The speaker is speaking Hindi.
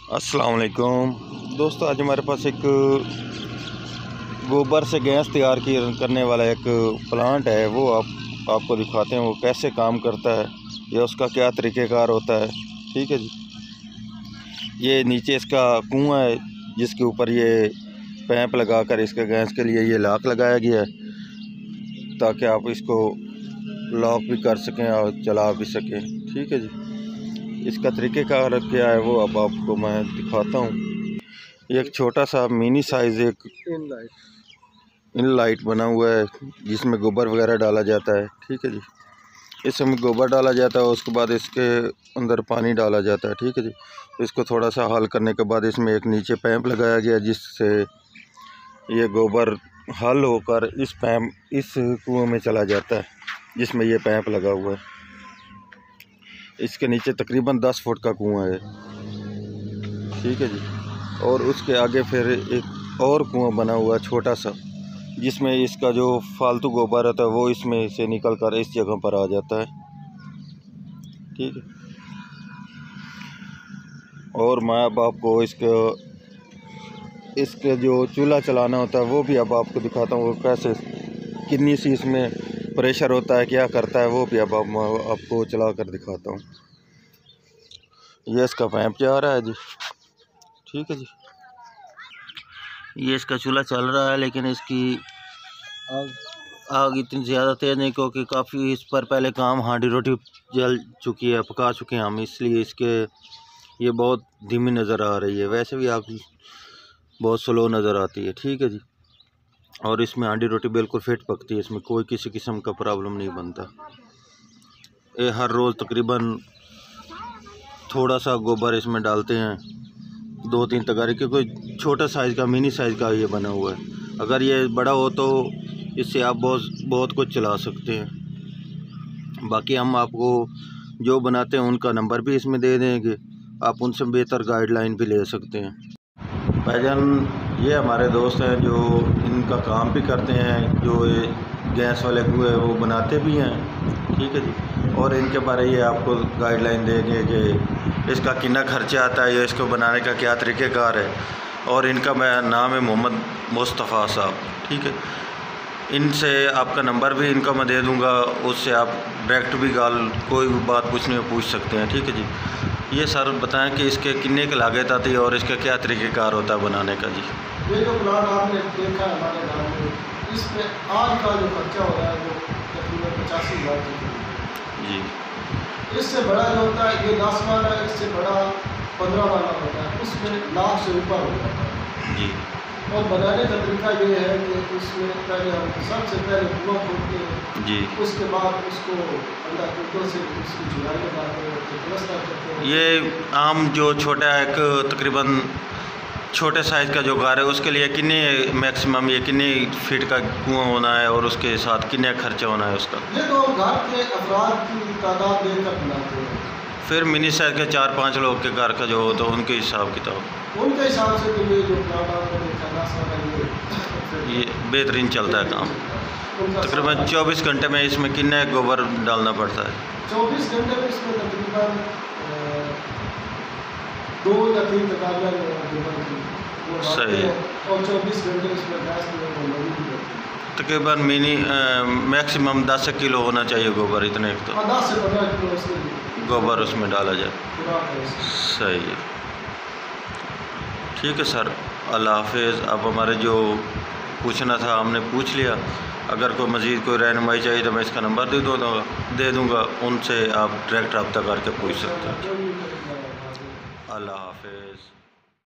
अस्सलाम वालेकुम दोस्तों, आज हमारे पास एक गोबर से गैस तैयार करने वाला एक प्लांट है। वो आपको दिखाते हैं वो कैसे काम करता है या उसका क्या तरीक़ेकार होता है। ठीक है जी, ये नीचे इसका कुआं है जिसके ऊपर ये पैप लगाकर इसके गैस के लिए ये लॉक लगाया गया है ताकि आप इसको लॉक भी कर सकें और चला भी सकें। ठीक है जी, इसका तरीक़ेकार क्या है वो अब आपको मैं दिखाता हूँ। एक छोटा सा मिनी साइज़ एक इन लाइट बना हुआ है जिसमें गोबर वगैरह डाला जाता है। ठीक है जी, इसमें गोबर डाला जाता है, उसके बाद इसके अंदर पानी डाला जाता है। ठीक है जी, इसको थोड़ा सा हल करने के बाद इसमें एक नीचे पैप लगाया गया जिससे ये गोबर हल होकर इस कुएं में चला जाता है जिसमें ये पैप लगा हुआ है। इसके नीचे तकरीबन 10 फुट का कुआं है। ठीक है जी, और उसके आगे फिर एक और कुआं बना हुआ है छोटा सा जिसमें इसका जो फालतू गोबर रहता है वो इसमें से निकल कर इस जगह पर आ जाता है। ठीक है, और मैं अब आपको इसके जो चूल्हा चलाना होता है वो भी अब आपको दिखाता हूँ, वो कैसे कितनी सी इसमें प्रेशर होता है, क्या करता है, वो भी अब आपको चला कर दिखाता हूँ। ये इसका पैप जा रहा है जी। ठीक है जी, ये इसका चूल्हा चल रहा है लेकिन इसकी आग इतनी ज़्यादा तेज़ नहीं, क्योंकि काफ़ी इस पर पहले काम हांडी रोटी जल चुकी है, पका चुके हैं हम, इसलिए ये बहुत धीमी नज़र आ रही है। वैसे भी आग बहुत स्लो नज़र आती है। ठीक है जी, और इसमें हांडी रोटी बिल्कुल फिट पकती है, इसमें कोई किसी किस्म का प्रॉब्लम नहीं बनता। ये हर रोज़ तकरीबन थोड़ा सा गोबर इसमें डालते हैं, 2-3 तगारी, क्योंकि छोटा साइज़ का मिनी साइज़ का ये बना हुआ है। अगर ये बड़ा हो तो इससे आप बहुत कुछ चला सकते हैं। बाकी हम आपको जो बनाते हैं उनका नंबर भी इसमें दे देंगे, आप उनसे बेहतर गाइडलाइन भी ले सकते हैं। भाईजान ये हमारे दोस्त हैं जो इनका काम भी करते हैं, जो ये गैस वाले कुएं वो बनाते भी हैं। ठीक है जी, और इनके बारे ये आपको गाइडलाइन देंगे कि इसका कितना खर्चा आता है या इसको बनाने का क्या तरीक़ेकार है। और इनका नाम है मोहम्मद मुस्तफ़ा साहब। ठीक है, इनसे आपका नंबर भी इनका मैं दे दूंगा, उससे आप डायरेक्ट भी कोई भी बात पूछने में पूछ सकते हैं। ठीक है जी, ये सर बताएं कि इसके कितने की लागत आती है और इसका क्या तरीक़ेकार होता है बनाने का जी। ये जो प्लाट आपने देखा है हमारे गाँव में, इसमें आज का जो खर्चा हो रहा है वो तकरीबन 85,000 जी। इससे बड़ा जो होता है ये 10 वाला, इससे बड़ा 15 वाला होता है, उसमें लाख से ऊपर हो जाता है जी। और बनाने का तरीका ये है कि उसमें पहले हम सबसे पहले कुआं खोदते हैं जी, उसके बाद उसको अंदर कुटों से उसकी जुड़ाई लगाते हैं, व्यवस्था करते हैं। ये आम जो छोटा एक तकरीबन छोटे साइज़ का जो घर है उसके लिए कितने मैक्सिमम ये कितने फीट का कुआं होना है और उसके साथ कितना खर्चा होना है उसका? ये तो घर के अफराद की तादाद देकर बनाते हैं। फिर मिनी साइज़ के 4-5 लोग के घर का जो हो तो उनके हिसाब किताब उनके हिसाब से तो ये जो प्लाट आपने देखा 10 वाला ये बेहतरीन चलता है काम। तकरीबन 24 घंटे में इसमें कितना गोबर डालना पड़ता है? 24 घंटे में इसमें तकरीबन 2 या 3 तगारियाँ गोबर की वो सही है। और 24 घंटे इसमें गैस की तकरीबन मैक्सिमम 10 किलो होना चाहिए गोबर, इतने तो 10 से 15 किलो इसमें गोबर उसमें डाला जाए। सही है, ठीक है सर, अल्लाह हाफिज़। अब हमारे जो पूछना था हमने पूछ लिया। अगर कोई मज़ीद कोई रहनुमाई चाहिए तो मैं इसका नंबर दे दूँगा, उनसे आप डायरेक्ट रब्ता करके पूछ सकते हैं। अल्लाह हाफिज़।